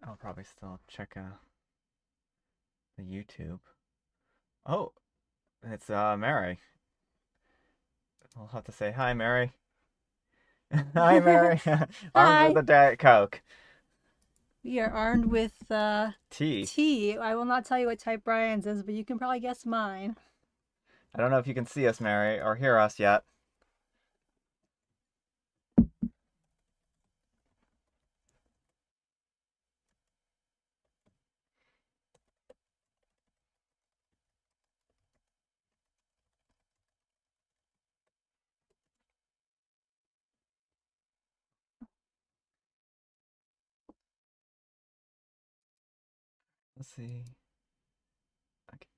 I'll probably still check the YouTube. Oh, it's Mary. I'll have to say hi, Mary. Hi, Mary. Armed with Hi. a Diet Coke. We are armed with Tea. tea. I will not tell you what type Brian's is, but you can probably guess mine. I don't know if you can see us, Mary, or hear us yet. Let's see. Okay.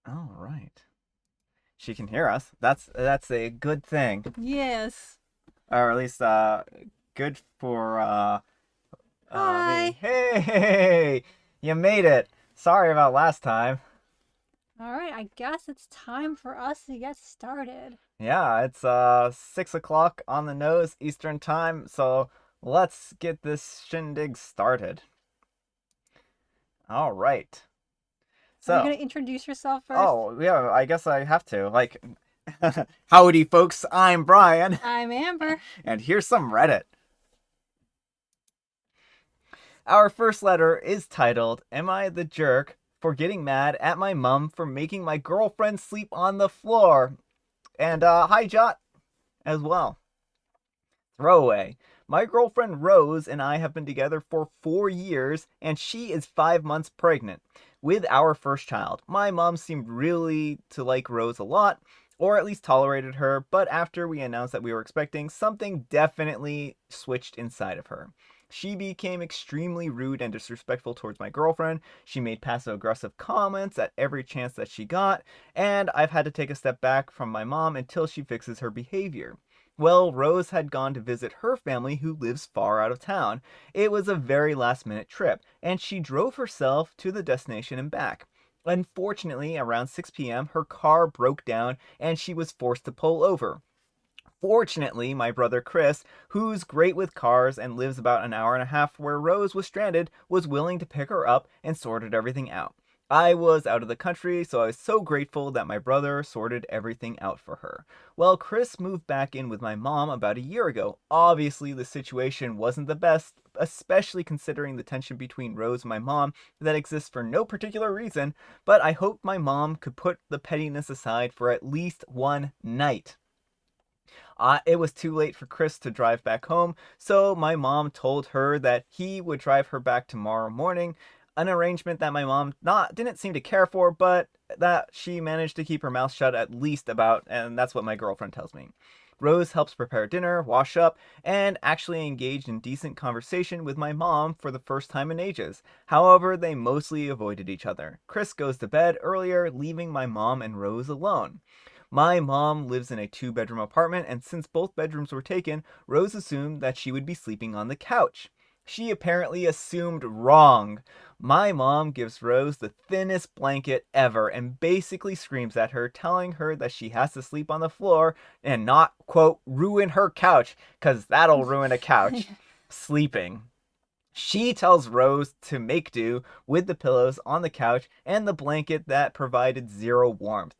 All right. She can hear us. That's a good thing, Yes. or at least good for me. Hi. Hey, you made it. Sorry about last time. All right, I guess it's time for us to get started. Yeah, it's 6 o'clock on the nose Eastern time, so let's get this shindig started. All right. Are you going So, to introduce yourself first? oh yeah, I guess I have to. Like, howdy, folks. I'm Brian, I'm Amber. and here's some Reddit. Our first letter is titled, "Am I the jerk for getting mad at my mom for making my girlfriend sleep on the floor?" And hi, Jot, as well. Throwaway. My girlfriend Rose and I have been together for 4 years, and she is 5 months pregnant with our first child. My mom seemed really to like Rose a lot, or at least tolerated her, but after we announced that we were expecting, something definitely switched inside of her. She became extremely rude and disrespectful towards my girlfriend. She made passive aggressive comments at every chance that she got, and I've had to take a step back from my mom until she fixes her behavior. Well, Rose had gone to visit her family who lives far out of town. It was a very last minute trip, and she drove herself to the destination and back. Unfortunately, around 6 p.m., her car broke down and she was forced to pull over. Fortunately, my brother Chris, who's great with cars and lives about an hour and a half where Rose was stranded, was willing to pick her up and sorted everything out. I was out of the country, so I was so grateful that my brother sorted everything out for her. Well, Chris moved back in with my mom about a year ago. Obviously, the situation wasn't the best, especially considering the tension between Rose and my mom that exists for no particular reason, but I hoped my mom could put the pettiness aside for at least one night. It was too late for Chris to drive back home, so my mom told her that he would drive her back tomorrow morning. An arrangement that my mom not didn't seem to care for, but that she managed to keep her mouth shut at least about, and that's what my girlfriend tells me. Rose helps prepare dinner, wash up, and actually engaged in decent conversation with my mom for the first time in ages. However, they mostly avoided each other. Chris goes to bed earlier, leaving my mom and Rose alone. My mom lives in a two-bedroom apartment, and since both bedrooms were taken, Rose assumed that she would be sleeping on the couch. She apparently assumed wrong. My mom gives Rose the thinnest blanket ever and basically screams at her, telling her that she has to sleep on the floor and not, quote, ruin her couch, because that'll ruin a couch. Sleeping. She tells Rose to make do with the pillows on the couch and the blanket that provided zero warmth.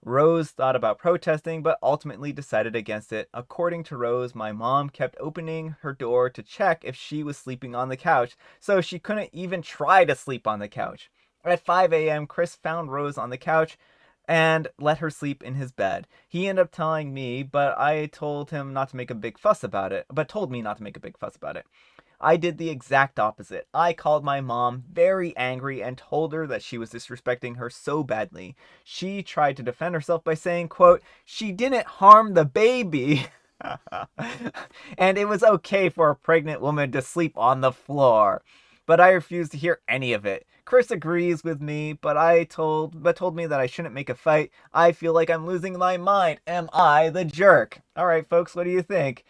Rose thought about protesting, but ultimately decided against it. According to Rose, my mom kept opening her door to check if she was sleeping on the couch, so she couldn't even try to sleep on the couch. At 5 a.m., Chris found Rose on the couch and let her sleep in his bed. He ended up telling me, but I told him not to make a big fuss about it, but told me not to make a big fuss about it. I did the exact opposite. I called my mom very angry and told her that she was disrespecting her so badly. She tried to defend herself by saying, quote, she didn't harm the baby. And it was okay for a pregnant woman to sleep on the floor. But I refused to hear any of it. Chris agrees with me, but told me that I shouldn't make a fight. I feel like I'm losing my mind. Am I the jerk? All right, folks, what do you think?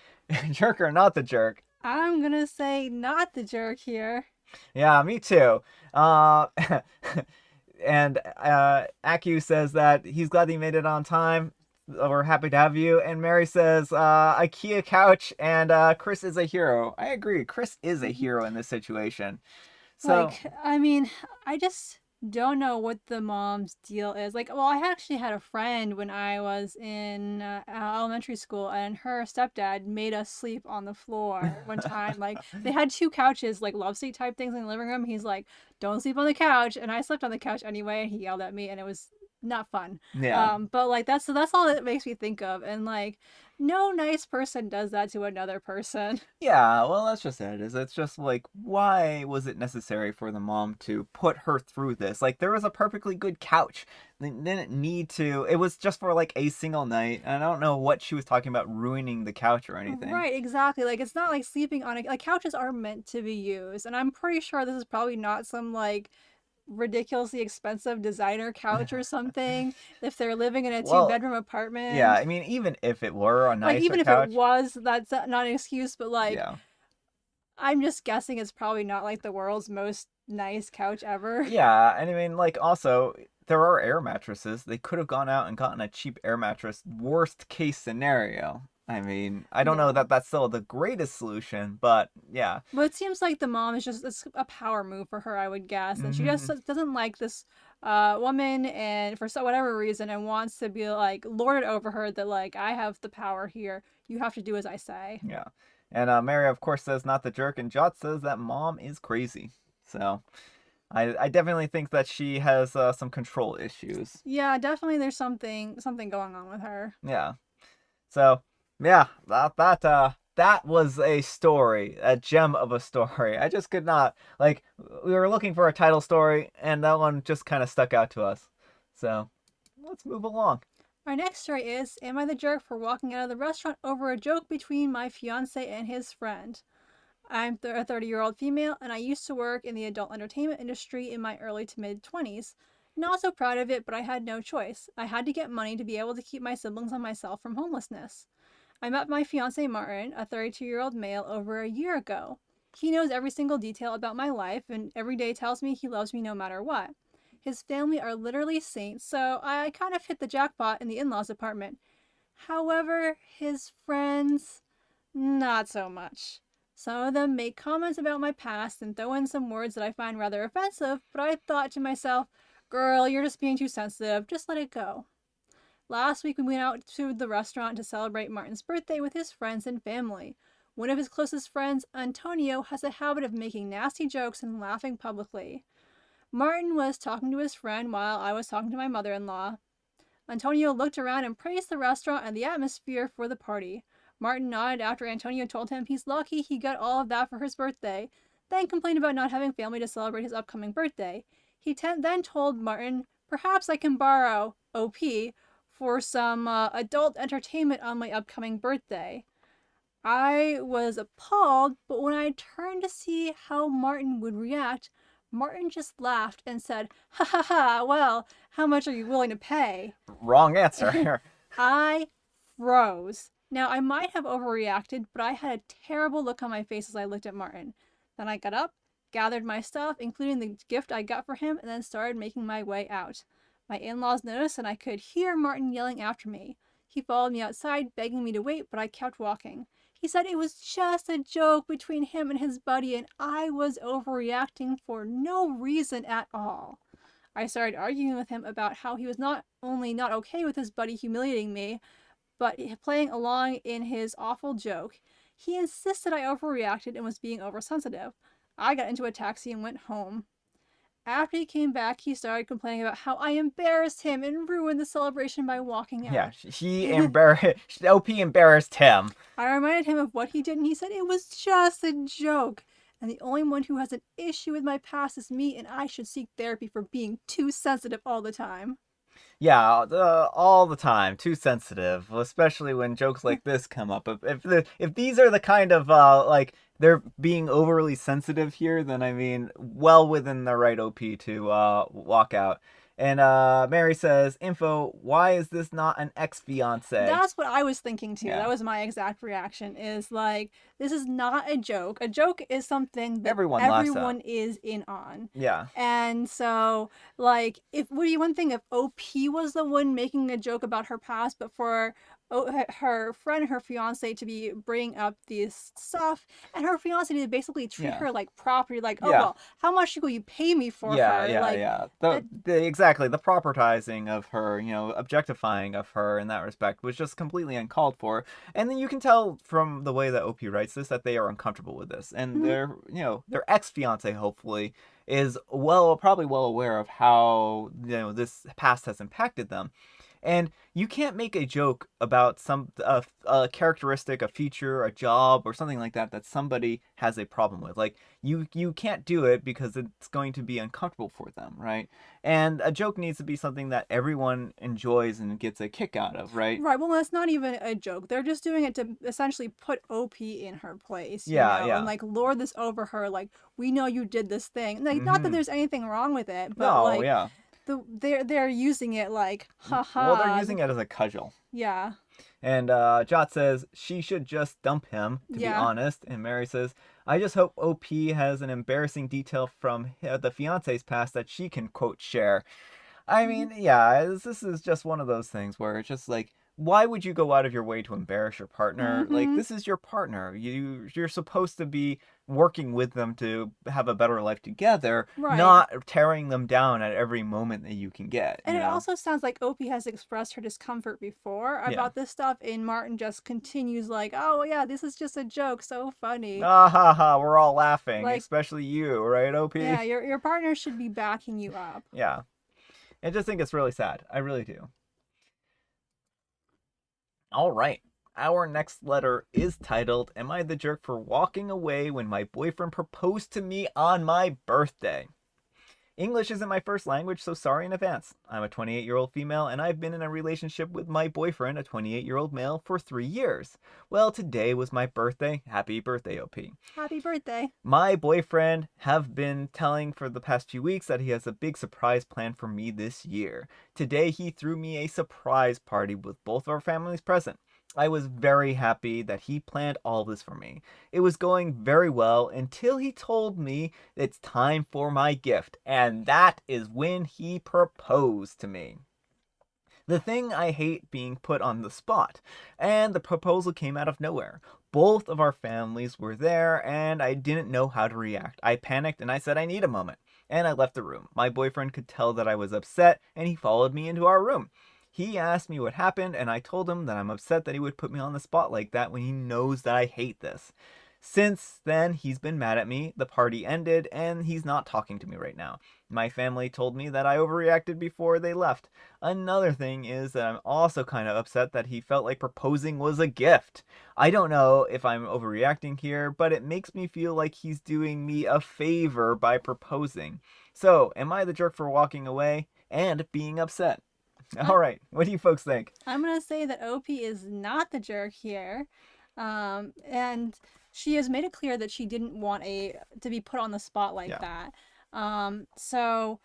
Jerk or not the jerk? I'm going to say not the jerk here. Yeah, me too. Uh, and Aku says that he's glad he made it on time. we're happy to have you. And Mary says, IKEA couch, and Chris is a hero. I agree. Chris is a hero in this situation. So, Like, I mean, I just don't know what the mom's deal is. Like, well, I actually had a friend when I was in elementary school, and her stepdad made us sleep on the floor one time. Like, they had two couches, like love seat type things in the living room. He's like, "Don't sleep on the couch," and I slept on the couch anyway, and he yelled at me, and it was not fun. yeah. But like that's all it makes me think of, and like, no nice person does that to another person. Yeah, well, that's just it. It's just like, why was it necessary for the mom to put her through this? Like, there was a perfectly good couch. They didn't need to. It was just for like a single night. And I don't know what she was talking about ruining the couch or anything. Right, exactly. Like it's not like sleeping on a like couches are meant to be used, and I'm pretty sure this is probably not some like ridiculously expensive designer couch or something if they're living in a two Well, bedroom yeah, apartment. I mean, even if it were a Like nicer even if it couch, was, that's not an excuse, but like yeah. I'm just guessing it's probably not like the world's most nice couch ever. Yeah, and I mean, like, also, there are air mattresses. They could have gone out and gotten a cheap air mattress, worst case scenario. I mean, I don't know Yeah. that that's still the greatest solution, but yeah. But it seems like the mom is just it's a power move for her, I would guess, and she just Hmm. doesn't like this woman, and for so whatever reason, and wants to be like lorded over her that like I have the power here. You have to do as I say. Yeah. And Mary, of course, says not the jerk, and Jot says that mom is crazy. So I definitely think that she has some control issues. Yeah, definitely. There's something going on with her. Yeah. So yeah, that was a story, a gem of a story. I just could not like we were looking for a title story, and that one just kind of stuck out to us. So let's move along. Our next story is: Am I the jerk for walking out of the restaurant over a joke between my fiance and his friend? I'm a 30-year-old female, and I used to work in the adult entertainment industry in my early to mid 20s. Not so proud of it, but I had no choice. I had to get money to be able to keep my siblings and myself from homelessness. I met my fiance Martin, a 32-year-old male, over a year ago. He knows every single detail about my life and every day tells me he loves me no matter what. His family are literally saints, so I kind of hit the jackpot in the in law's apartment. However, his friends, not so much. Some of them make comments about my past and throw in some words that I find rather offensive, but I thought to myself, girl, you're just being too sensitive, just let it go. Last week we went out to the restaurant to celebrate Martin's birthday with his friends and family. One of his closest friends, Antonio, has a habit of making nasty jokes and laughing publicly. Martin was talking to his friend while I was talking to my mother in law. Antonio looked around and praised the restaurant and the atmosphere for the party. Martin nodded after Antonio told him he's lucky he got all of that for his birthday, then complained about not having family to celebrate his upcoming birthday. He then told Martin, perhaps I can borrow OP for some adult entertainment on my upcoming birthday. I was appalled, but when I turned to see how Martin would react, Martin just laughed and said, "Ha ha ha, well, how much are you willing to pay?" Wrong answer. I froze. Now, I might have overreacted, but I had a terrible look on my face as I looked at Martin. Then I got up, gathered my stuff, including the gift I got for him, and then started making my way out. My in laws noticed, and I could hear Martin yelling after me. He followed me outside, begging me to wait, but I kept walking. He said it was just a joke between him and his buddy, and I was overreacting for no reason at all. I started arguing with him about how he was not only not okay with his buddy humiliating me, but playing along in his awful joke. He insisted I overreacted and was being oversensitive. I got into a taxi and went home. After he came back, he started complaining about how I embarrassed him and ruined the celebration by walking Yeah, out. he embarrassed. OP embarrassed him. I reminded him of what he did, and he said it was just a joke. And the only one who has an issue with my past is me, and I should seek therapy for being too sensitive all the time. Yeah, all the time, too sensitive, especially when jokes like this come up. If these are the kind of like they're being overly sensitive here, then I mean, well within the right OP to walk out. And Mary says, info, why is this not an ex-fiance? That's what I was thinking too. Yeah. That was my exact reaction. Is like, this is not a joke. A joke is something that Everyone laughs at. everyone is in on. Yeah. And so, like, if would be one thing if OP was the one making a joke about her past, but for her friend, her fiance, to be bringing up this stuff, and her fiance to basically treat her like property, like, oh Yeah. well, how much will you pay me for Yeah, her? yeah, Like, yeah. that- Exactly, the propertizing of her, objectifying of her in that respect was just completely uncalled for. And then you can tell from the way that OP writes this that they are uncomfortable with this. And their ex-fiance hopefully is probably well aware of how, this past has impacted them. And you can't make a joke about some a characteristic, a feature, a job, or something like that somebody has a problem with. Like you can't do it because it's going to be uncomfortable for them, right? And a joke needs to be something that everyone enjoys and gets a kick out of, right? right. Well, it's not even a joke. They're just doing it to essentially put OP in her place, Yeah, yeah. and like lord this over her. Like, we know you did this thing. Like, not that there's anything wrong with it, but No, like, yeah. they're using it like, haha. Well, they're using it as a cudgel. Yeah. And Jot says she should just dump him, to be honest. And Mary says, I just hope OP has an embarrassing detail from the fiance's past that she can, quote, share. I mean, yeah, this is just one of those things where it's just like, why would you go out of your way to embarrass your partner? Like, this is your partner. You're supposed to be working with them to have a better life together, not tearing them down at every moment that you can get. And it also sounds like OP has expressed her discomfort before about this stuff, and Martin just continues like, oh yeah, this is just a joke, so funny. Ah ha ha, we're all laughing, like, especially you, right, OP? Yeah, your partner should be backing you up. Yeah. I just think it's really sad. I really do. All right. Our next letter is titled, Am I the Jerk for Walking Away When My Boyfriend Proposed to Me on My Birthday? English isn't my first language, so sorry in advance. I'm a 28-year-old female, and I've been in a relationship with my boyfriend, a 28-year-old male, for 3 years. Well, today was my birthday. Happy birthday, OP. Happy birthday. My boyfriend have been telling for the past few weeks that he has a big surprise planned for me this year. Today, he threw me a surprise party with both of our families present. I was very happy that he planned all this for me. It was going very well until he told me it's time for my gift, and that is when he proposed to me. The thing I hate being put on the spot, and the proposal came out of nowhere. Both of our families were there, and I didn't know how to react. I panicked and I said I need a moment, and I left the room. My boyfriend could tell that I was upset, and he followed me into our room. He asked me what happened, and I told him that I'm upset that he would put me on the spot like that when he knows that I hate this. Since then, he's been mad at me, the party ended, and he's not talking to me right now. My family told me that I overreacted before they left. Another thing is that I'm also kind of upset that he felt like proposing was a gift. I don't know if I'm overreacting here, but it makes me feel like he's doing me a favor by proposing. So, am I the jerk for walking away and being upset? All right, what do you folks think? I'm going to say that OP is not the jerk here. And she has made it clear that she didn't want to be put on the spot like that. So,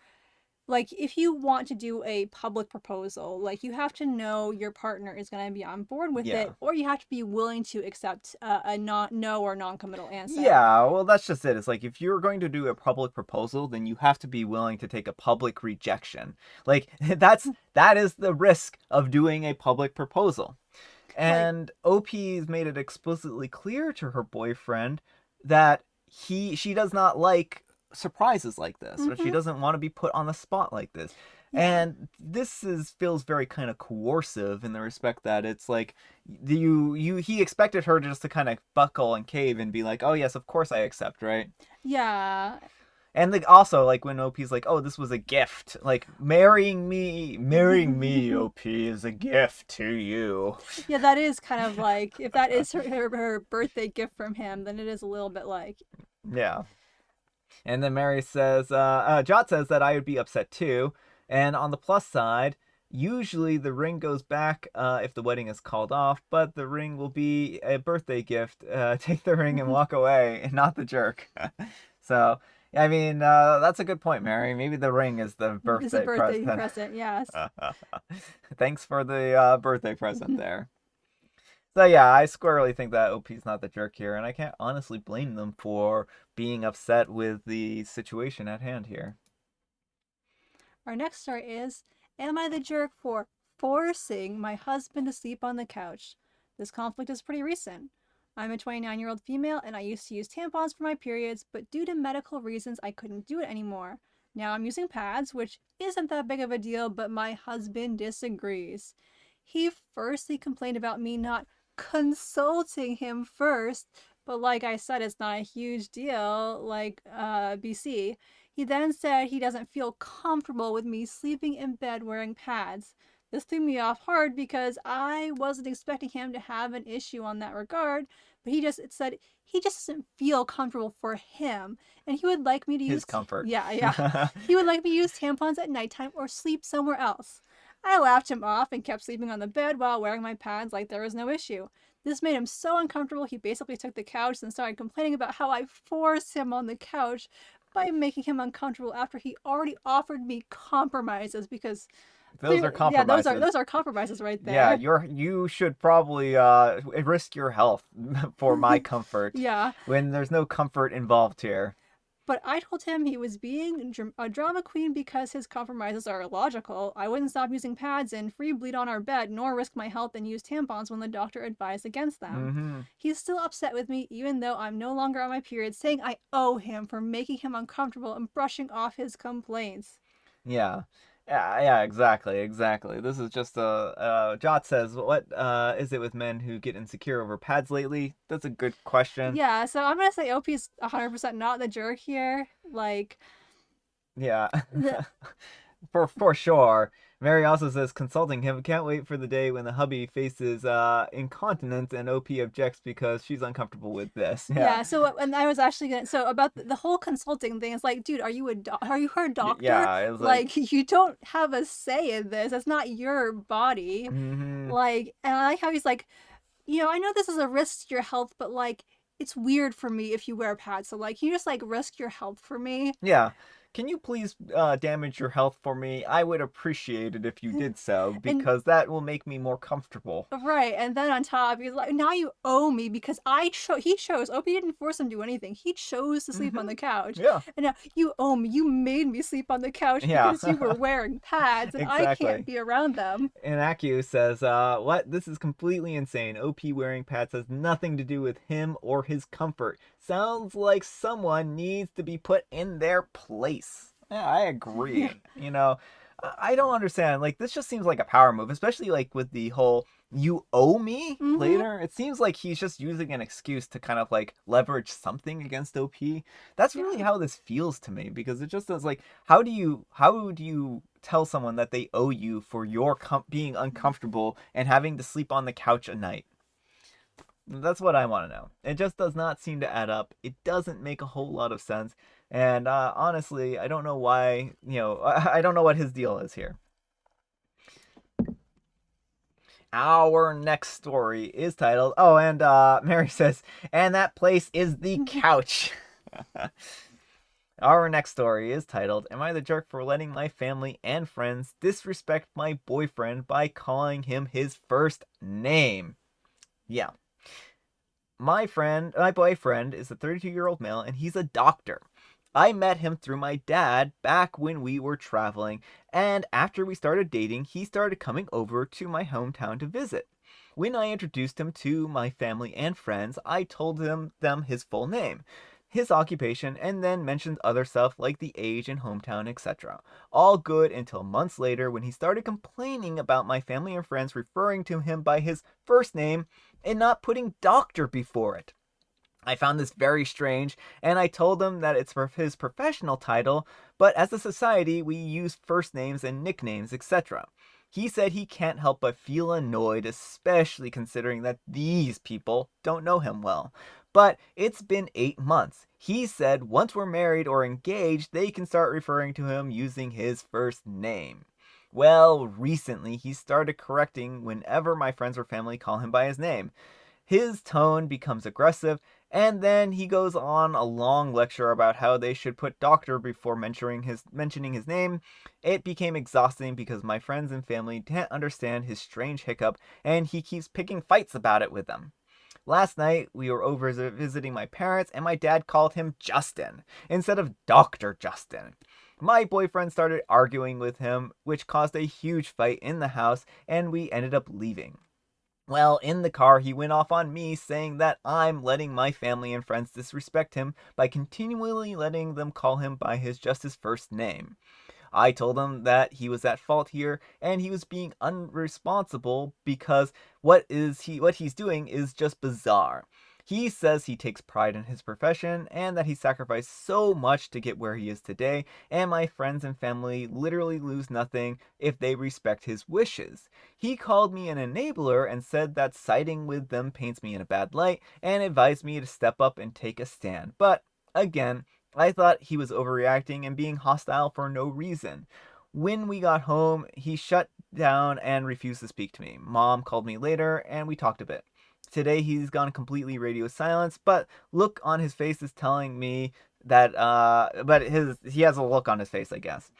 like, if you want to do a public proposal, like, you have to know your partner is going to be on board with it, or you have to be willing to accept a no or non-committal answer. Yeah, well, that's just it. It's like, if you're going to do a public proposal, then you have to be willing to take a public rejection. Like, that is the risk of doing a public proposal. And OP's made it explicitly clear to her boyfriend that she does not like surprises like this, or she doesn't want to be put on the spot like this. And this feels very kind of coercive in the respect that it's like he expected her just to kind of buckle and cave and be like, oh yes, of course I accept, right? Yeah. And like, also, like, when OP's like, oh, this was a gift. Like, marrying me, OP, is a gift to you. Yeah, that is kind of like, if that is her birthday gift from him, then it is a little bit like... Yeah. And then Mary says, Jot says that I would be upset too. And on the plus side, usually the ring goes back if the wedding is called off, but the ring will be a birthday gift. Take the ring and walk away, and not the jerk. So... I mean, that's a good point, Mary. Maybe the ring is the It's a birthday birthday present. present, yes. Thanks for the birthday present there. So yeah, I squarely think that OP's not the jerk here, and I can't honestly blame them for being upset with the situation at hand here. Our next story is, am I the jerk for forcing my husband to sleep on the couch? This conflict is pretty recent. I'm a 29-year-old female and I used to use tampons for my periods, but due to medical reasons, I couldn't do it anymore. Now I'm using pads, which isn't that big of a deal, but my husband disagrees. He firstly complained about me not consulting him first, but like I said, it's not a huge deal, like BC. He then said he doesn't feel comfortable with me sleeping in bed wearing pads. This threw me off hard because I wasn't expecting him to have an issue on that regard, but he just said he just doesn't feel comfortable for him, and he would like me to His use comfort. yeah. He would like me to use tampons at nighttime or sleep somewhere else. I laughed him off and kept sleeping on the bed while wearing my pads like there was no issue. This made him so uncomfortable he basically took the couch and started complaining about how I forced him on the couch by making him uncomfortable after he already offered me compromises because Those are yeah, compromises. those are compromises right Yeah, there. you should probably risk your health for my comfort Yeah, when there's no comfort involved here. but I told him he was being a drama queen because his compromises are illogical. I wouldn't stop using pads and free bleed on our bed, nor risk my health and use tampons when the doctor advised against them. Mm-hmm. He's still upset with me even though I'm no longer on my period, saying I owe him for making him uncomfortable and brushing off his complaints. Yeah. Yeah, exactly, exactly. This is just Jot says, what is it with men who get insecure over pads lately? That's a good question. Yeah, so I'm gonna say OP's 100% not the jerk here. Like, Yeah. the, For sure. Mary also says consulting him can't wait for the day when the hubby faces incontinence and OP objects because she's uncomfortable with this. Yeah. yeah. So, and I was actually gonna. So about the whole consulting thing, it's like, dude, are you are you her doctor? Yeah, it was Like, you don't have a say in this. It's not your body. mm-hmm. Like, and I like how he's like, I know this is a risk to your health, but like, it's weird for me if you wear pads. So like, can you just like risk your health for me? Yeah. Can you please damage your health for me? I would appreciate it if you did so And because that will make me more comfortable. right, and then on top, he's like, "Now you owe me because he chose. Opie didn't force him to do anything. He chose to sleep on Mm-hmm. the couch, Yeah. and now you owe me. You made me sleep on the couch Yeah. because you were wearing pads, and I Exactly. can't be around them." And Acu says, what? This is completely insane. OP wearing pads has nothing to do with him or his comfort. Sounds like someone needs to be put in their place. Yeah, I agree. I don't understand. Like, this just seems like a power move, especially like with the whole you owe me Mm-hmm. later. It seems like he's just using an excuse to kind of like leverage something against OP. That's really Yeah. how this feels to me because it just is like, how do you tell someone that they owe you for your being uncomfortable and having to sleep on the couch at night? That's what I want to know. It just does not seem to add up. It doesn't make a whole lot of sense. And honestly, I don't know why, I don't know what his deal is here. Our next story is titled, oh, and Mary says, and that place is the couch. Our next story is titled, am I the jerk for letting my family and friends disrespect my boyfriend by calling him his first name? Yeah. My boyfriend is a 32-year-old male and he's a doctor. I met him through my dad back when we were traveling, and after we started dating, he started coming over to my hometown to visit. When I introduced him to my family and friends, I told them his full name, his occupation, and then mentioned other stuff like the age and hometown, etc. All good until months later when he started complaining about my family and friends referring to him by his first name and not putting doctor before it. I found this very strange, and I told him that it's for his professional title, but as a society, we use first names and nicknames, etc. He said he can't help but feel annoyed, especially considering that these people don't know him well. But it's been 8 months. He said once we're married or engaged, they can start referring to him using his first name. Well, recently he started correcting whenever my friends or family call him by his name. His tone becomes aggressive, And then he goes on a long lecture about how they should put doctor before mentioning his name. It became exhausting because my friends and family can't understand his strange hiccup, and he keeps picking fights about it with them. Last night, we were over visiting my parents, and my dad called him Justin instead of Dr. Justin. My boyfriend started arguing with him, which caused a huge fight in the house, and we ended up leaving. Well, in the car, he went off on me, saying that I'm letting my family and friends disrespect him by continually letting them call him by his first name. I told him that he was at fault here and he was being unresponsible because what he's doing is just bizarre. He says he takes pride in his profession and that he sacrificed so much to get where he is today, and my friends and family literally lose nothing if they respect his wishes. He called me an enabler and said that siding with them paints me in a bad light and advised me to step up and take a stand. But again, I thought he was overreacting and being hostile for no reason. When we got home, he shut down and refused to speak to me. Mom called me later and we talked a bit. Today he's gone completely radio silence, but look on his face is telling me that he has a look on his face, I guess.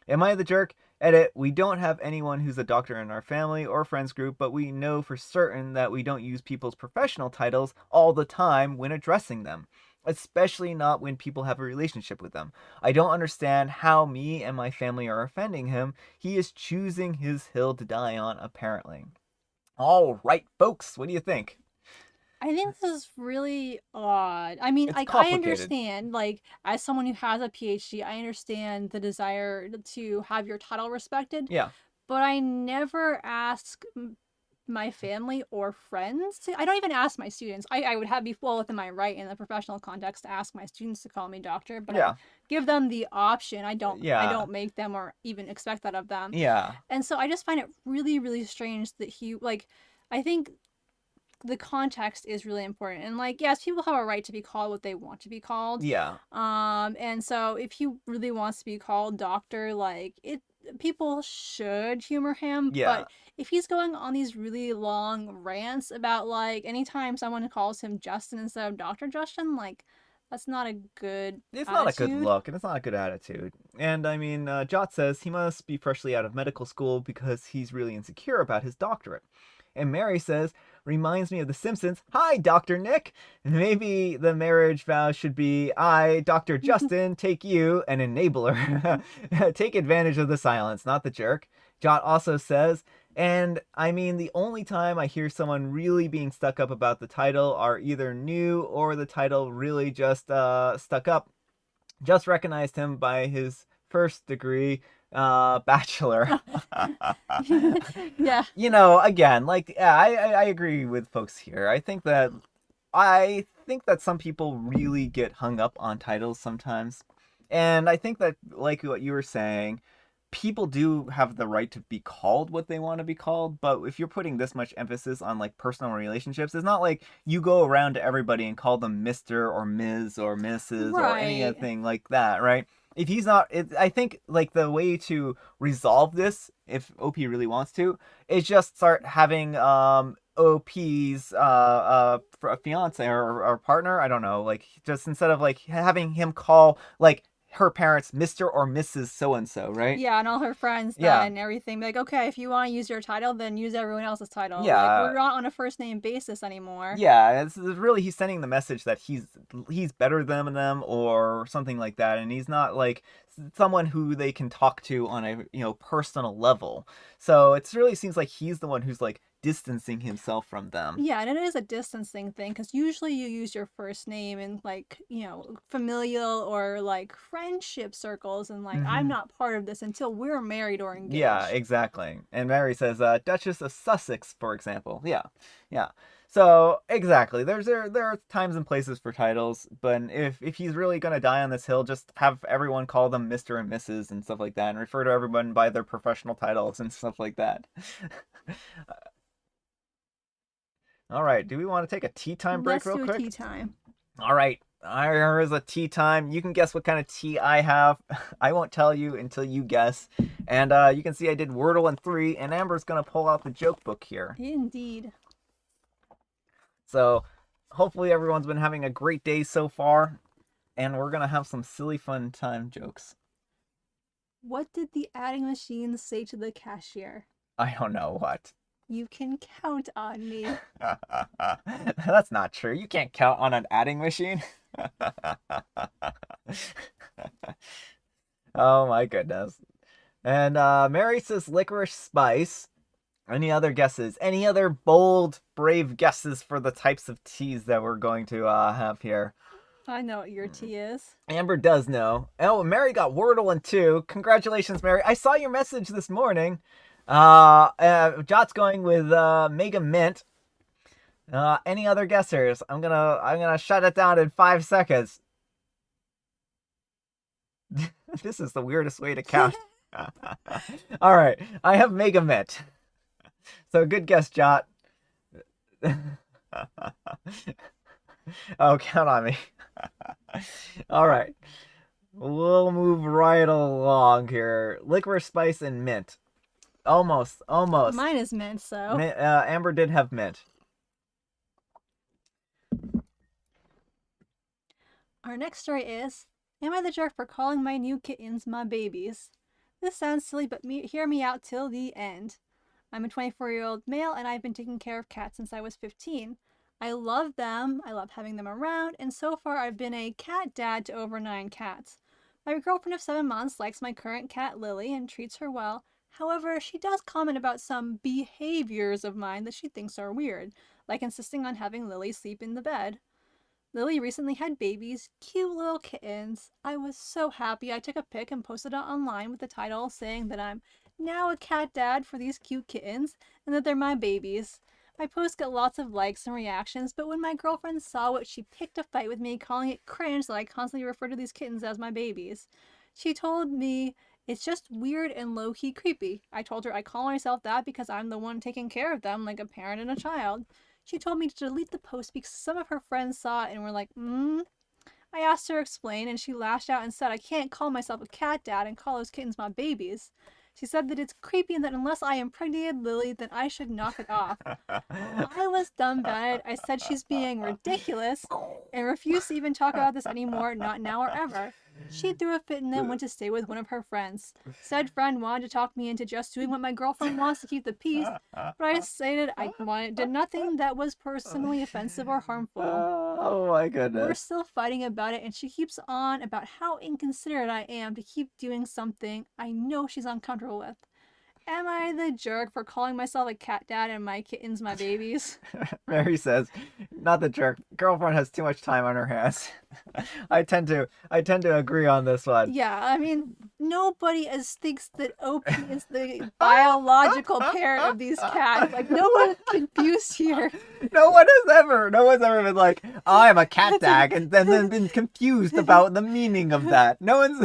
Am I the jerk? Edit, we don't have anyone who's a doctor in our family or friends group, but we know for certain that we don't use people's professional titles all the time when addressing them, especially not when people have a relationship with them. I don't understand how me and my family are offending him. He is choosing his hill to die on, apparently. All right, folks, what do you think? I think this is really odd. I mean, It's like, I complicated. understand, like, as someone who has a PhD, I understand the desire to have your title respected, Yeah. but I never ask my family or friends I don't even ask my students. I would have be well within my right in the professional context to ask my students to call me doctor, but I Yeah. give them the option. I Yeah. don't make them or even expect that of them. Yeah. And so I just find it really, really strange that he like I think the context is really important. And like, yes, people have a right to be called what they want to be called. Yeah. And so if he really wants to be called doctor, like it people should humor him, Yeah. but if he's going on these really long rants about like anytime someone calls him Justin instead of Dr. Justin, like that's not a good It's not a good attitude. look and it's not a good attitude. And I mean, Jot says he must be freshly out of medical school because he's really insecure about his doctorate. And Mary says, reminds me of The Simpsons. Hi, Dr. Nick. Maybe the marriage vow should be, I, Dr. Justin, take you, an enabler. Take advantage of the silence, not the jerk. Jot also says, and I mean, the only time I hear someone really being stuck up about the title are either new or the title really just stuck up. Just recognized him by his first degree, bachelor. Yeah. You know, again, like, yeah, I agree with folks here. I think that some people really get hung up on titles sometimes. And I think that, like what you were saying, people do have the right to be called what they want to be called, but if you're putting this much emphasis on like personal relationships, it's not like you go around to everybody and call them Mr. or Ms. or Mrs. or Right. anything like that, right? If he's not, I think like the way to resolve this, if OP really wants to, is just start having OP's fiance or partner, I don't know, like just instead of like having him call like her parents Mr. or Mrs. so and so, right? Yeah, and all her friends Yeah. then everything. Like, okay, if you want to use your title, then use everyone else's title. Like, Yeah. we're not on a first name basis anymore. Yeah, it's really he's sending the message that he's better than them or something like that, and he's not like someone who they can talk to on a personal level. So it really seems like he's the one who's like distancing himself from them. Yeah, and it is a distancing thing because usually you use your first name in like, familial or like friendship circles, and like, I'm Hmm. not part of this until we're married or Yeah, engaged. exactly. And Mary says, Duchess of Sussex, for example. Yeah, yeah. So exactly, there are times and places for titles, but if he's really gonna die on this hill, just have everyone call them Mister and Mrs. and stuff like that, and refer to everyone by their professional titles and stuff like that. All right, do we want to take a tea time break Let's real do a quick? tea time. All right, here is a tea time. You can guess what kind of tea I have. I won't tell you until you guess. And you can see I did Wordle in 3, and Amber's gonna pull out the joke book here. Indeed. So hopefully everyone's been having a great day so far, and we're gonna have some silly fun time jokes. What did the adding machine say to the cashier? I don't know what. You can count on me. That's not true. You can't count on an adding machine. Oh my goodness. And Mary says licorice spice. Any other guesses? Any other bold, brave guesses for the types of teas that we're going to have here? I know what your tea is. Amber does know. Oh, Mary got Wordle in two. Congratulations, Mary. I saw your message this morning. Jot's going with Mega Mint. Any other guessers? I'm gonna shut it down in 5 seconds. This is the weirdest way to count. All right, I have Mega Mint. So good guess, Jot. Oh, count on me. All right. We'll move right along here. Licorice spice and mint. Almost. Mine is mint, so. Amber did have mint. Our next story is, am I the jerk for calling my new kittens my babies? This sounds silly, but hear me out till the end. I'm a 24-year-old male, and I've been taking care of cats since I was 15. I love them, I love having them around, and so far I've been a cat dad to over 9 cats. My girlfriend of 7 months likes my current cat Lily and treats her well. However, she does comment about some behaviors of mine that she thinks are weird, like insisting on having Lily sleep in the bed. Lily recently had babies, cute little kittens. I was so happy I took a pic and posted it online with the title saying that I'm now a cat dad for these cute kittens and that they're my babies. My posts got lots of likes and reactions, but when my girlfriend saw it, she picked a fight with me, calling it cringe that I constantly refer to these kittens as my babies. She told me it's just weird and low-key creepy. I told her I call myself that because I'm the one taking care of them like a parent and a child. She told me to delete the post because some of her friends saw it and were like, I asked her to explain, and she lashed out and said I can't call myself a cat dad and call those kittens my babies. She said that it's creepy and that unless I impregnated Lily, then I should knock it off. I was dumbfounded. I said she's being ridiculous and refused to even talk about this anymore, not now or ever. She threw a fit and then went to stay with one of her friends. Said friend wanted to talk me into just doing what my girlfriend wants to keep the peace, but I stated did nothing that was personally offensive or harmful. Oh my goodness. We're still fighting about it, and she keeps on about how inconsiderate I am to keep doing something I know she's uncomfortable with. Am I the jerk for calling myself a cat dad and my kittens my babies? Mary says, not the jerk. Girlfriend has too much time on her hands. I tend to agree on this one. Yeah, I mean, nobody thinks that Opie is the biological parent of these cats. Like, no one's confused here. No one's ever been like, oh, I'm a cat dad, and then been confused about the meaning of that. No one's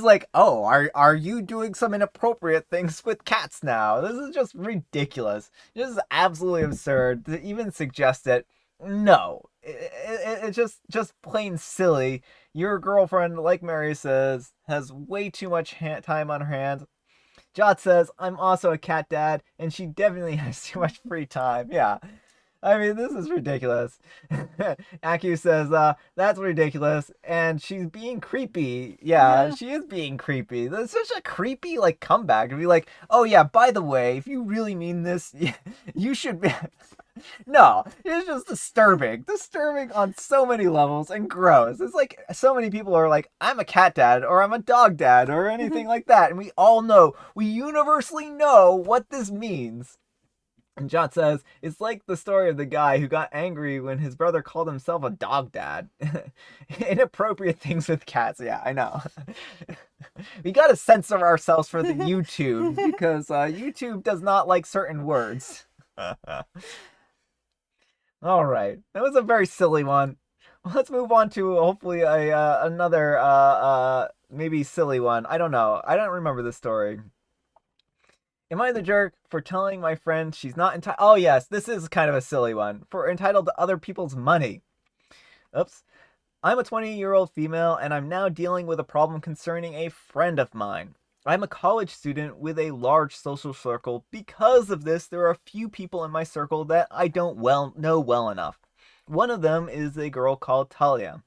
like, oh, are you doing some inappropriate things with cats now? This is just ridiculous. This is absolutely absurd to even suggest it. No, it's just plain silly. Your girlfriend, like Mary says, has way too much time on her hands. Jot says, I'm also a cat dad, and she definitely has too much free time. Yeah. I mean, this is ridiculous. Aku says, that's ridiculous, and she's being creepy. Yeah, she is being creepy. That's such a creepy, like, comeback. To be like, oh yeah, by the way, if you really mean this, you should be... No, it's just disturbing. Disturbing on so many levels and gross. It's like so many people are like, I'm a cat dad or I'm a dog dad or anything like that. And we all know, we universally know what this means. And Jot says, it's like the story of the guy who got angry when his brother called himself a dog dad. Inappropriate things with cats. Yeah, I know. We gotta censor ourselves for the YouTube because YouTube does not like certain words. All right, that was a very silly one. Let's move on to hopefully another maybe silly one. I don't know. I don't remember the story. Am I the jerk for telling my friend she's not entitled? Oh yes, this is kind of a silly one. For entitled to other people's money. Oops. I'm a 20-year-old female and I'm now dealing with a problem concerning a friend of mine. I'm a college student with a large social circle. Because of this, there are a few people in my circle that I don't know well enough. One of them is a girl called Talia.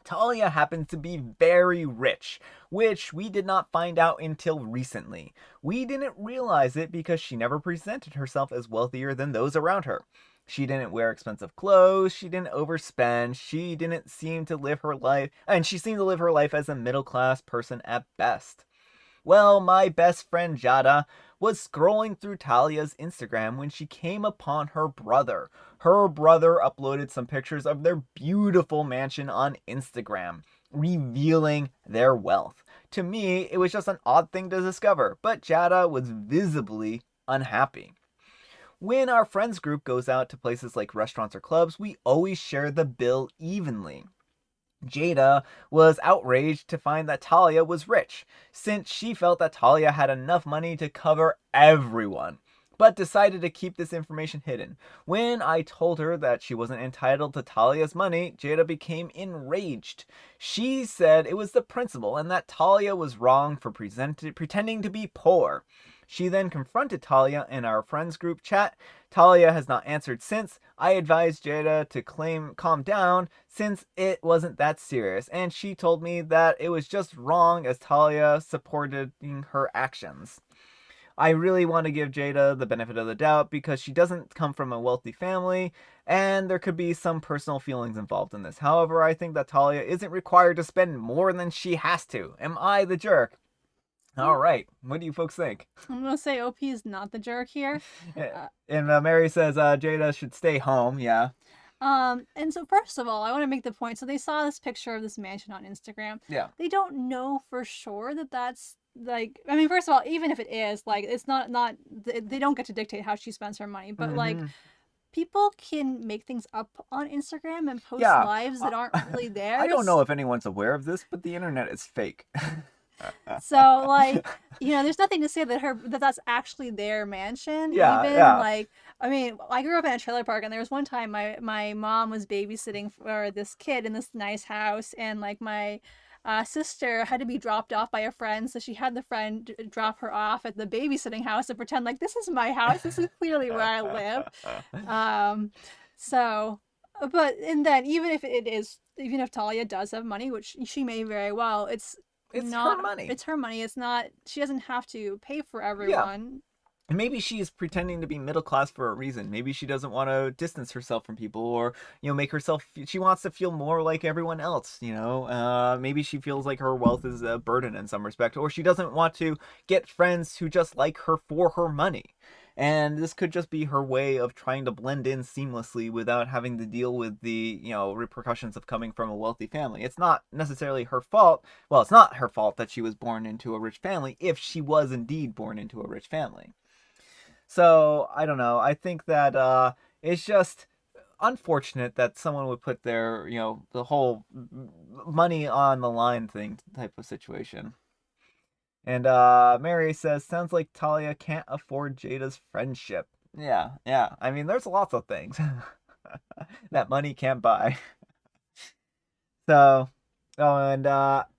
Talia happens to be very rich, which we did not find out until recently. We didn't realize it because she never presented herself as wealthier than those around her. She didn't wear expensive clothes, she didn't overspend, she didn't seem to live her life, and she seemed to live her life as a middle class person at best. Well, my best friend Jada was scrolling through Talia's Instagram when she came upon her brother. Her brother uploaded some pictures of their beautiful mansion on Instagram, revealing their wealth. To me, it was just an odd thing to discover, but Jada was visibly unhappy. When our friends group goes out to places like restaurants or clubs, we always share the bill evenly. Jada was outraged to find that Talia was rich, since she felt that Talia had enough money to cover everyone, but decided to keep this information hidden. When I told her that she wasn't entitled to Talia's money, Jada became enraged. She said it was the principal and that Talia was wrong for pretending to be poor. She then confronted Talia in our friends group chat. Talia has not answered since. I advised Jada to calm down since it wasn't that serious, and she told me that it was just wrong as Talia supported her actions. I really want to give Jada the benefit of the doubt because she doesn't come from a wealthy family and there could be some personal feelings involved in this. However, I think that Talia isn't required to spend more than she has to. Am I the jerk? All right. What do you folks think? I'm gonna say OP is not the jerk here. And Mary says Jada should stay home. Yeah. And so first of all, I want to make the point. So they saw this picture of this mansion on Instagram. Yeah. They don't know for sure that that's like. I mean, first of all, even if it is, like, it's not. They don't get to dictate how she spends her money, but like. People can make things up on Instagram and post lives that aren't really theirs. I don't know if anyone's aware of this, but the internet is fake. So, like, there's nothing to say that that's actually their mansion. Yeah, Even yeah. like, I mean, I grew up in a trailer park, and there was one time my mom was babysitting for this kid in this nice house, and like my sister had to be dropped off by a friend, so she had the friend drop her off at the babysitting house and pretend like this is my house. This is clearly where I live. So, and then even if Talia does have money, which she may very well, it's not her money. It's her money. It's not. She doesn't have to pay for everyone. And maybe she's pretending to be middle class for a reason. Maybe she doesn't want to distance herself from people, or make herself. She wants to feel more like everyone else. Maybe she feels like her wealth is a burden in some respect, or she doesn't want to get friends who just like her for her money. And this could just be her way of trying to blend in seamlessly without having to deal with the, repercussions of coming from a wealthy family. It's not necessarily her fault. Well, it's not her fault that she was born into a rich family if she was indeed born into a rich family. So, I don't know. I think that it's just unfortunate that someone would put their, the whole money on the line thing type of situation. And Mary says, sounds like Talia can't afford Jada's friendship. Yeah. I mean, there's lots of things that money can't buy. So, and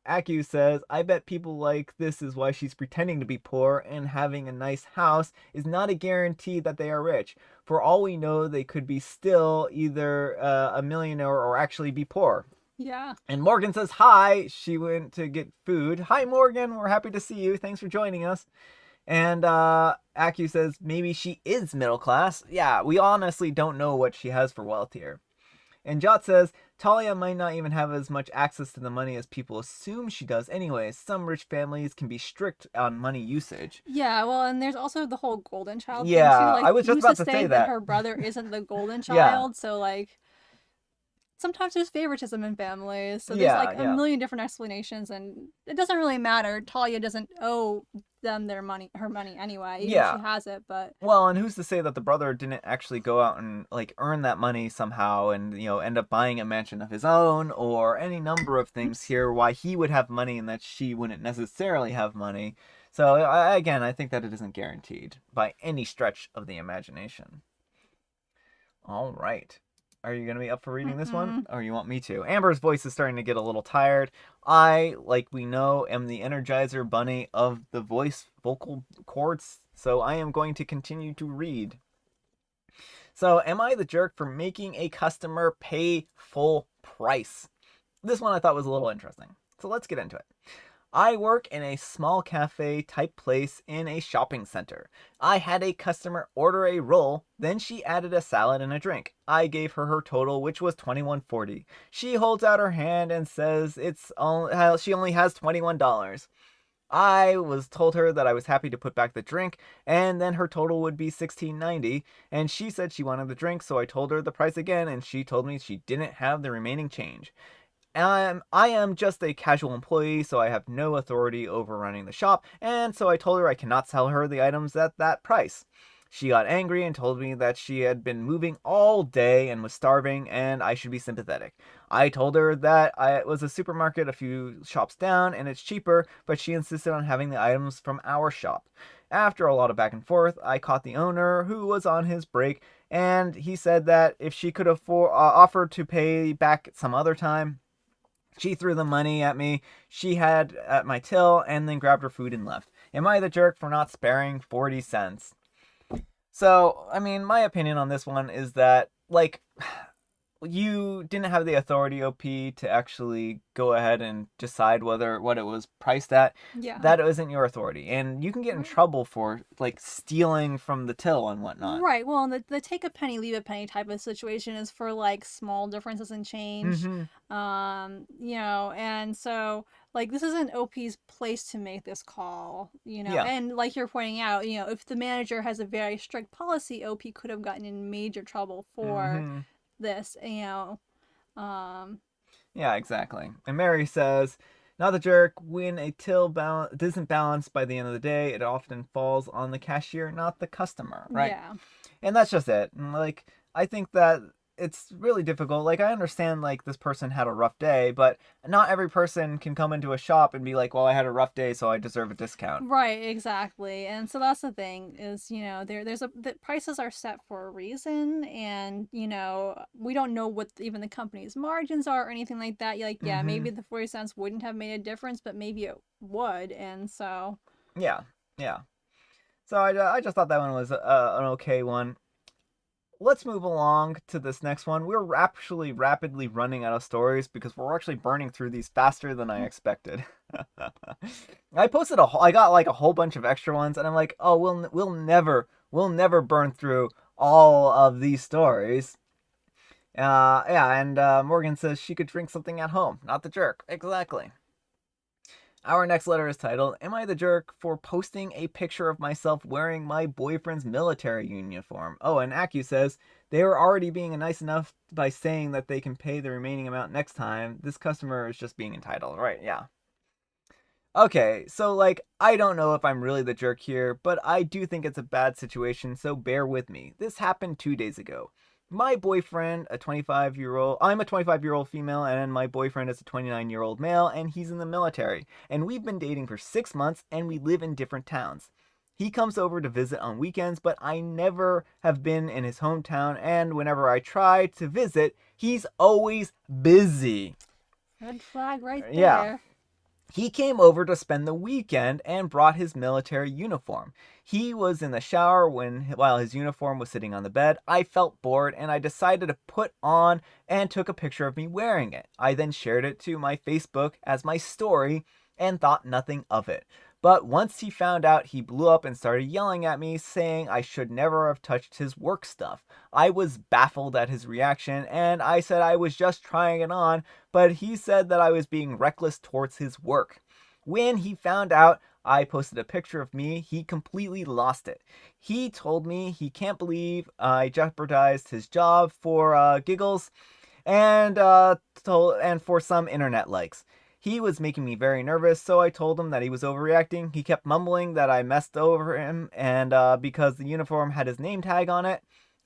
Aku says, I bet people like this is why she's pretending to be poor, and having a nice house is not a guarantee that they are rich. For all we know, they could be still either a millionaire or actually be poor. Yeah. And Morgan says hi. She went to get food. Hi, Morgan. We're happy to see you. Thanks for joining us. And Aku says maybe she is middle class. Yeah, we honestly don't know what she has for wealth here. And Jot says Talia might not even have as much access to the money as people assume she does. Anyway, some rich families can be strict on money usage. Yeah, well, and there's also the whole golden child thing too. Like, I was just about to say that her brother isn't the golden child, so like. Sometimes there's favoritism in families, so there's a million different explanations, and it doesn't really matter. Talia doesn't owe them her money anyway, even if she has it. But and who's to say that the brother didn't actually go out and earn that money somehow, and end up buying a mansion of his own, or any number of things here why he would have money and that she wouldn't necessarily have money. So again, I think that it isn't guaranteed by any stretch of the imagination. All right. Are you going to be up for reading this one? Mm-mm. Or you want me to? Amber's voice is starting to get a little tired. I, like we know, am the Energizer Bunny of the vocal cords, so I am going to continue to read. So, am I the jerk for making a customer pay full price? This one I thought was a little interesting. So, let's get into it. I work in a small cafe type place in a shopping center. I had a customer order a roll, then she added a salad and a drink. I gave her her total, which was $21.40. She holds out her hand and says she only has $21. I was told her that I was happy to put back the drink, and then her total would be $16.90. And she said she wanted the drink, so I told her the price again, and she told me she didn't have the remaining change. I am just a casual employee, so I have no authority over running the shop, and so I told her I cannot sell her the items at that price. She got angry and told me that she had been moving all day and was starving, and I should be sympathetic. I told her that it was a supermarket a few shops down, and it's cheaper, but she insisted on having the items from our shop. After a lot of back and forth, I caught the owner, who was on his break, and he said that if she could offer to pay back some other time. She threw the money at me she had at my till and then grabbed her food and left. Am I the jerk for not sparing 40 cents? So, I mean, my opinion on this one is that, like, you didn't have the authority, OP, to actually go ahead and decide what it was priced at. Yeah. That isn't your authority, and you can get in trouble for like stealing from the till and whatnot. Right. Well, the take a penny, leave a penny type of situation is for like small differences in change. And so like this isn't OP's place to make this call, Yeah. And like you're pointing out, if the manager has a very strict policy, OP could have gotten in major trouble for this, Yeah, exactly. And Mary says, not the jerk. When a till isn't balanced by the end of the day, it often falls on the cashier, not the customer, right? Yeah. And that's just it. And like, I think that it's really difficult. Like, I understand, like, this person had a rough day, but not every person can come into a shop and be like, well, I had a rough day, so I deserve a discount. Right, exactly. And so that's the thing is, the prices are set for a reason, and, we don't know what even the company's margins are or anything like that. Like, yeah, maybe the 40 cents wouldn't have made a difference, but maybe it would. And so. Yeah, yeah. So I just thought that one was an okay one. Let's move along to this next one. We're actually rapidly running out of stories because we're actually burning through these faster than I expected. I got like a whole bunch of extra ones, and I'm like, oh, we'll never burn through all of these stories. And Morgan says she could drink something at home, not the jerk. Exactly. Our next letter is titled, Am I the Jerk for Posting a Picture of Myself Wearing My Boyfriend's Military Uniform? Oh, and Acu says, they were already being nice enough by saying that they can pay the remaining amount next time. This customer is just being entitled. Right, yeah. Okay, so like, I don't know if I'm really the jerk here, but I do think it's a bad situation, so bear with me. This happened 2 days ago. My boyfriend, I'm a 25-year-old female, and my boyfriend is a 29-year-old male, and he's in the military. And we've been dating for 6 months, and we live in different towns. He comes over to visit on weekends, but I never have been in his hometown, and whenever I try to visit, he's always busy. Red flag right there. Yeah. He came over to spend the weekend and brought his military uniform. He was in the shower while his uniform was sitting on the bed. I felt bored and I decided to put on and took a picture of me wearing it. I then shared it to my Facebook as my story and thought nothing of it. But once he found out, he blew up and started yelling at me, saying I should never have touched his work stuff. I was baffled at his reaction, and I said I was just trying it on, but he said that I was being reckless towards his work. When he found out I posted a picture of me, he completely lost it. He told me he can't believe I jeopardized his job for giggles and for some internet likes. He was making me very nervous, so I told him that he was overreacting. He kept mumbling that I messed over him, and because the uniform had his name tag on it.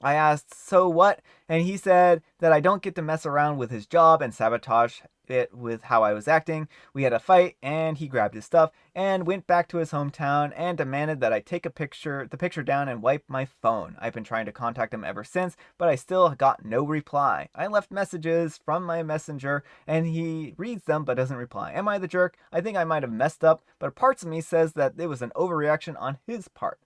I asked, so what? And he said that I don't get to mess around with his job and sabotage it with how I was acting. We had a fight, and he grabbed his stuff and went back to his hometown and demanded that I take the picture down and wipe my phone. I've been trying to contact him ever since, but I still got no reply. I left messages from my messenger, and he reads them but doesn't reply. Am I the jerk? I think I might have messed up, but parts of me says that it was an overreaction on his part.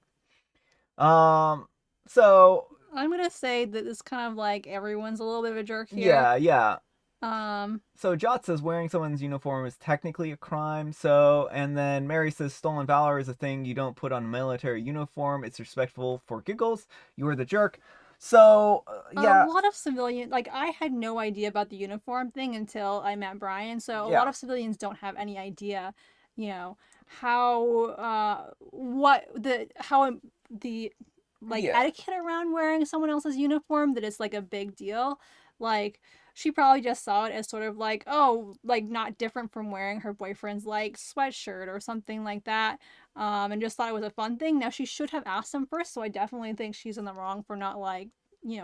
Um, so I'm gonna say that it's kind of like everyone's a little bit of a jerk here. yeah. Um, So Jot says wearing someone's uniform is technically a crime. So, and then Mary says stolen valor is a thing you don't put on a military uniform. It's respectful for giggles. You are the jerk. So, a yeah, lot of civilian, like I had no idea about the uniform thing until I met Brian. So a lot yeah, of civilians don't have any idea, you know, how what the like yeah, etiquette around wearing someone else's uniform, that it's like a big deal. Like she probably just saw it as sort of like, oh, like not different from wearing her boyfriend's like sweatshirt or something like that, and just thought it was a fun thing. Now she should have asked him first, so I definitely think she's in the wrong for not like,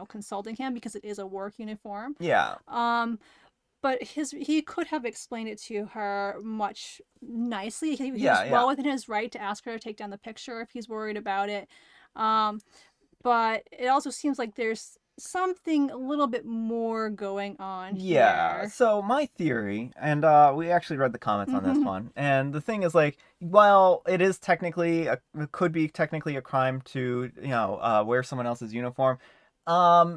consulting him, because it is a work uniform. yeah, Um, but he could have explained it to her much nicely. He was yeah. well within his right to ask her to take down the picture if he's worried about it. Um, but it also seems like there's something a little bit more going on Yeah, here. so my theory, and we actually read the comments on this Mm-hmm. one, and the thing is, like, while it is technically, it could be technically a crime to, wear someone else's uniform,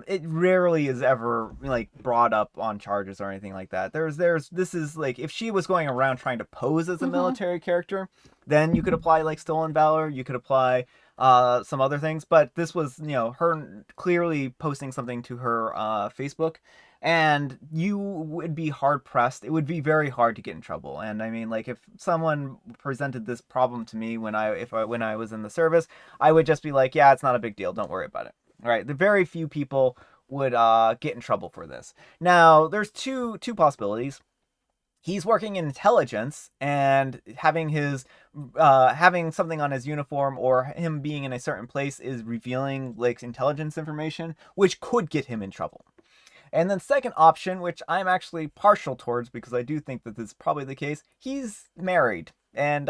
it rarely is ever, like, brought up on charges or anything like that. This is, like, if she was going around trying to pose as a Mm-hmm. military character, then you could apply, like, stolen valor, you could apply, some other things, but this was, her clearly posting something to her, Facebook, and you would be hard pressed. It would be very hard to get in trouble. And I mean, like, if someone presented this problem to me when I was in the service, I would just be like, yeah, it's not a big deal, don't worry about it. All right, the very few people would get in trouble for this. Now there's two possibilities. He's working in intelligence, and having something on his uniform or him being in a certain place is revealing like intelligence information, which could get him in trouble. And then second option, which I'm actually partial towards because I do think that this is probably the case, he's married. And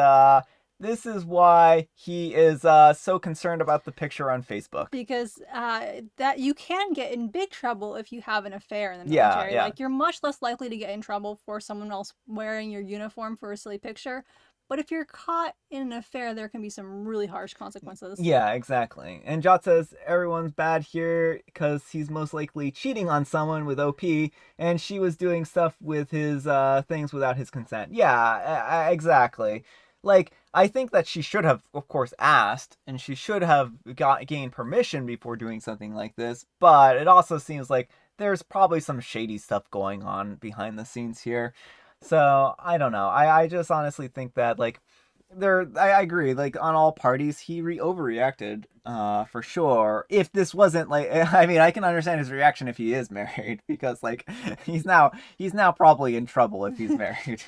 this is why he is so concerned about the picture on Facebook. Because that you can get in big trouble if you have an affair in the Yeah, military. yeah. Like you're much less likely to get in trouble for someone else wearing your uniform for a silly picture. But if you're caught in an affair, there can be some really harsh consequences. Yeah, exactly. And Jot says everyone's bad here because he's most likely cheating on someone with OP, and she was doing stuff with his things without his consent. Yeah, exactly. Like, I think that she should have, of course, asked, and she should have gained permission before doing something like this. But it also seems like there's probably some shady stuff going on behind the scenes here. So I don't know. I just honestly think that like I agree, like on all parties he overreacted for sure. If this wasn't like I mean, I can understand his reaction if he is married because like he's now probably in trouble if he's married.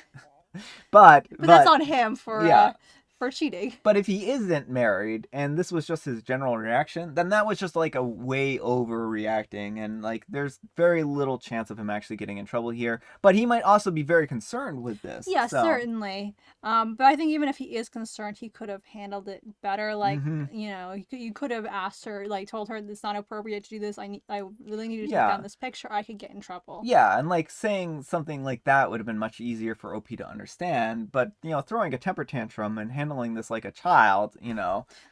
But that's But on him yeah, for cheating. but if he isn't married and this was just his general reaction, then that was just like a way overreacting, and like there's very little chance of him actually getting in trouble here. But he might also be very concerned with this. Yeah, So, certainly. But I think even if he is concerned, he could have handled it better. Like, mhm. you could have asked her, like, told her it's not appropriate to do this. I really need you to take Yeah. down this picture. I could get in trouble. Yeah, and like saying something like that would have been much easier for OP to understand, but throwing a temper tantrum and handling this like a child.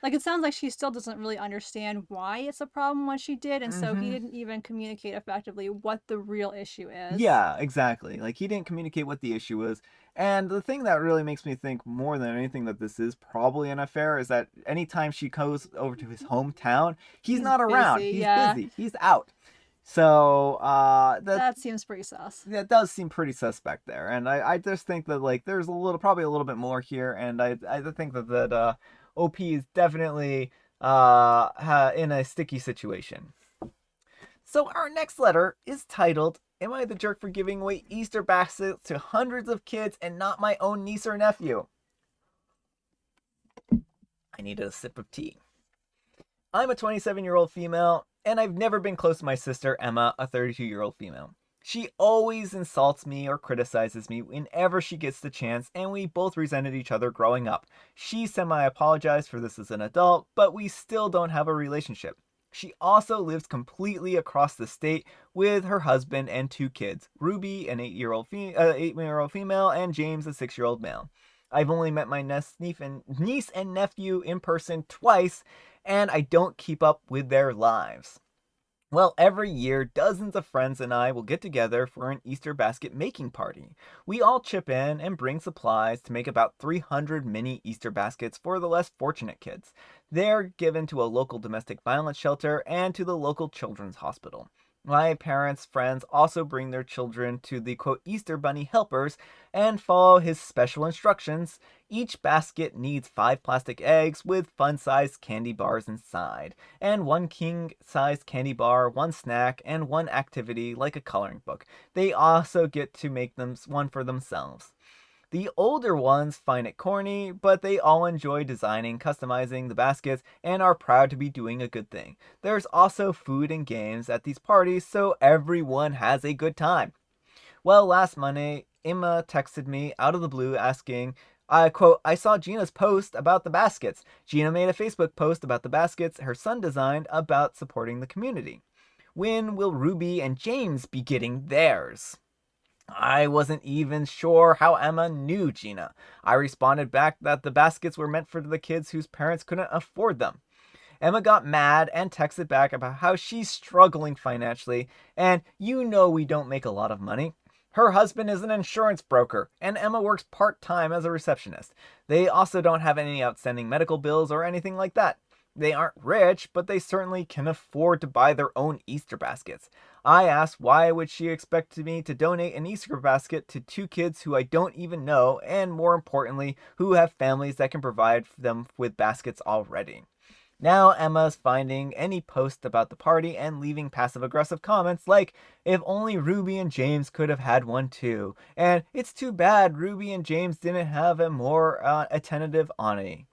Like, it sounds like she still doesn't really understand why it's a problem what she did, and so he Mhm. didn't even communicate effectively what the real issue is. Yeah, exactly. Like he didn't communicate what the issue was. And the thing that really makes me think more than anything that this is probably an affair is that anytime she goes over to his hometown, he's He's not around. busy, He's yeah. busy. He's out. So, That seems pretty sus. that does seem pretty suspect there, and I just think that like there's probably a little bit more here, and I think that OP is definitely in a sticky situation. So our next letter is titled, "Am I the jerk for giving away Easter baskets to hundreds of kids and not my own niece or nephew?" I needed a sip of tea. I'm a 27-year-old female, and I've never been close to my sister Emma, a 32-year-old female. She always insults me or criticizes me whenever she gets the chance, and we both resented each other growing up. She semi-apologized for this as an adult, but we still don't have a relationship. She also lives completely across the state with her husband and 2 kids, Ruby, an 8-year-old female, and James, a 6-year-old male. I've only met my niece and nephew in person twice, and I don't keep up with their lives. Well, every year, dozens of friends and I will get together for an Easter basket making party. We all chip in and bring supplies to make about 300 mini Easter baskets for the less fortunate kids. They're given to a local domestic violence shelter and to the local children's hospital. My parents' friends also bring their children to the quote Easter Bunny helpers and follow his special instructions. Each basket needs 5 plastic eggs with fun-sized candy bars inside, and 1 king-sized candy bar, 1 snack, and 1 activity like a coloring book. They also get to make them one for themselves. The older ones find it corny, but they all enjoy designing, customizing the baskets, and are proud to be doing a good thing. There's also food and games at these parties, so everyone has a good time. Well, last Monday, Emma texted me out of the blue asking, I quote, I saw Gina's post about the baskets. Gina made a Facebook post about the baskets her son designed about supporting the community. When will Ruby and James be getting theirs? I wasn't even sure how Emma knew Gina. I responded back that the baskets were meant for the kids whose parents couldn't afford them. Emma got mad and texted back about how she's struggling financially, and you know we don't make a lot of money. Her husband is an insurance broker, and Emma works part-time as a receptionist. They also don't have any outstanding medical bills or anything like that. They aren't rich, but they certainly can afford to buy their own Easter baskets. I asked why would she expect me to donate an Easter basket to 2 kids who I don't even know, and more importantly, who have families that can provide them with baskets already. Now Emma's finding any post about the party and leaving passive-aggressive comments like, if only Ruby and James could have had one too, and it's too bad Ruby and James didn't have a more attentive auntie.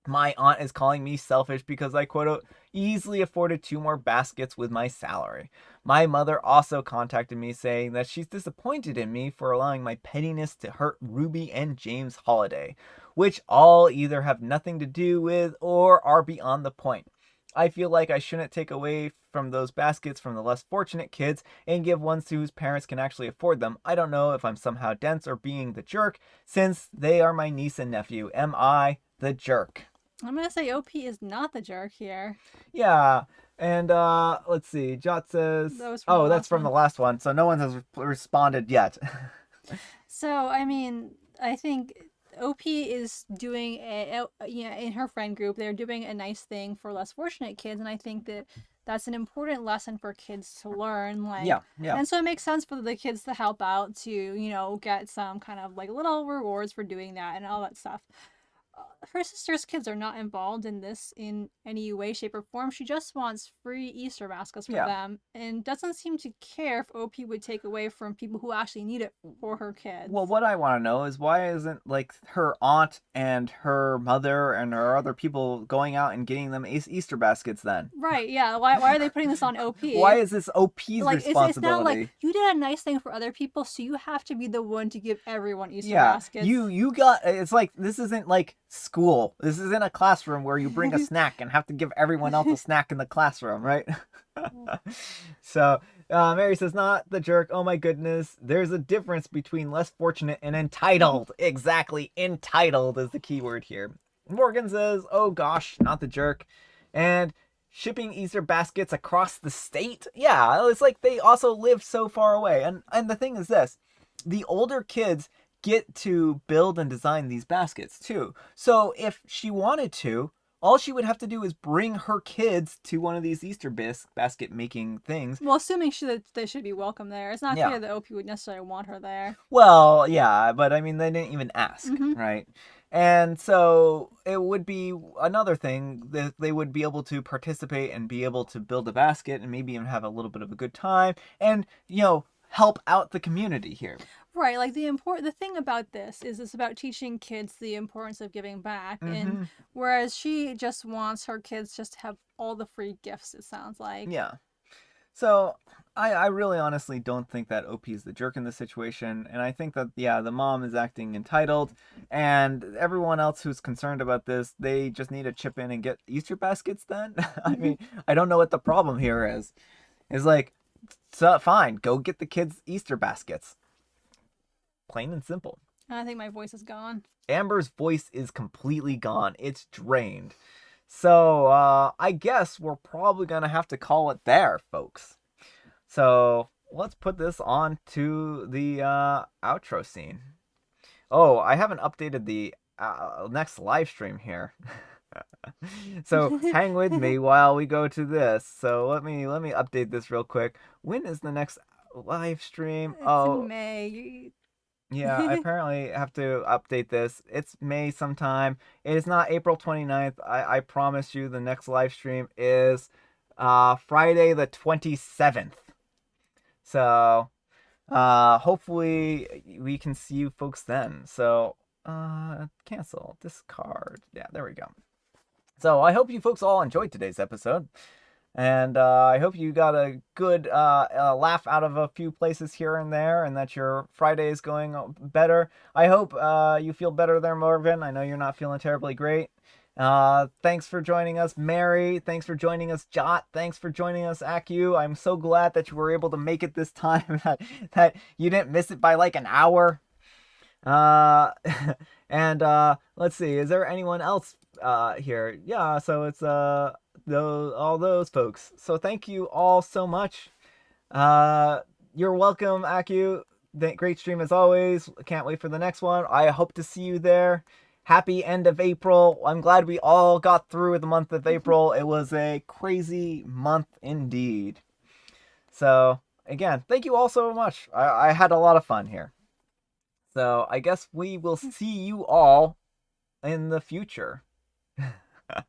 My aunt is calling me selfish because I, quote, easily afforded 2 more baskets with my salary. My mother also contacted me saying that she's disappointed in me for allowing my pettiness to hurt Ruby and James' holiday, which all either have nothing to do with or are beyond the point. I feel like I shouldn't take away from those baskets from the less fortunate kids and give ones to whose parents can actually afford them. I don't know if I'm somehow dense or being the jerk, since they are my niece and nephew. Am I the jerk? I'm gonna say OP is not the jerk here. Yeah, and let's see. Jot says, that's from the last one. So no one has responded yet. So I mean, I think OP is doing in her friend group, they're doing a nice thing for less fortunate kids, and I think that that's an important lesson for kids to learn. Like, yeah. And so it makes sense for the kids to help out to get some kind of like little rewards for doing that and all that stuff. Her sister's kids are not involved in this in any way, shape, or form. She just wants free Easter baskets for them and doesn't seem to care if OP would take away from people who actually need it for her kids. Well, what I want to know is why isn't like her aunt and her mother and her other people going out and getting them Easter baskets then? Right, yeah. Why are they putting this on OP? Why is this OP's responsibility? It's not like you did a nice thing for other people, so you have to be the one to give everyone Easter baskets. You got, it's like, this isn't like school. This isn't a classroom where you bring a snack and have to give everyone else a snack in the classroom, right? So Mary says, not the jerk. Oh my goodness. There's a difference between less fortunate and entitled. Exactly. Entitled is the key word here. Morgan says, oh gosh, not the jerk. And shipping Easter baskets across the state? Yeah, it's like they also live so far away. And the thing is this, the older kids get to build and design these baskets too. So if she wanted to, all she would have to do is bring her kids to one of these Easter basket making things. Well, assuming they should be welcome there. It's not clear that OP would necessarily want her there. Well, yeah, but I mean, they didn't even ask, right? And so it would be another thing that they would be able to participate and be able to build a basket and maybe even have a little bit of a good time. And, help out the community here. Right, like the thing about this is it's about teaching kids the importance of giving back, and Mm-hmm. whereas she just wants her kids just to have all the free gifts, it sounds like. Yeah. So I really honestly don't think that OP is the jerk in this situation, and I think that yeah, the mom is acting entitled, and everyone else who's concerned about this, they just need to chip in and get Easter baskets. Then I mean, I don't know what the problem here is. Is like, so fine, go get the kids Easter baskets. Plain and simple. I think my voice is gone. Amber's voice is completely gone. It's drained. So, I guess we're probably going to have to call it there, folks. So, let's put this on to the outro scene. Oh, I haven't updated the next live stream here. So, hang with me while we go to this. So, let me update this real quick. When is the next live stream? It's in May. Yeah, I apparently have to update this. It's May sometime. It is not April 29th. I promise you the next live stream is Friday the 27th. So hopefully we can see you folks then. So cancel, discard. Yeah, there we go. So I hope you folks all enjoyed today's episode. And I hope you got a good laugh out of a few places here and there, and that your Friday is going better. I hope you feel better there, Marvin. I know you're not feeling terribly great. Thanks for joining us, Mary. Thanks for joining us, Jot. Thanks for joining us, Acu. I'm so glad that you were able to make it this time, that you didn't miss it by like an hour. And let's see, is there anyone else here? Yeah, so it's all those folks. So thank you all so much. You're welcome, Acu. Great stream as always. Can't wait for the next one. I hope to see you there. Happy end of April. I'm glad we all got through the month of April. It was a crazy month indeed. So again, thank you all so much. I had a lot of fun here. So I guess we will see you all in the future.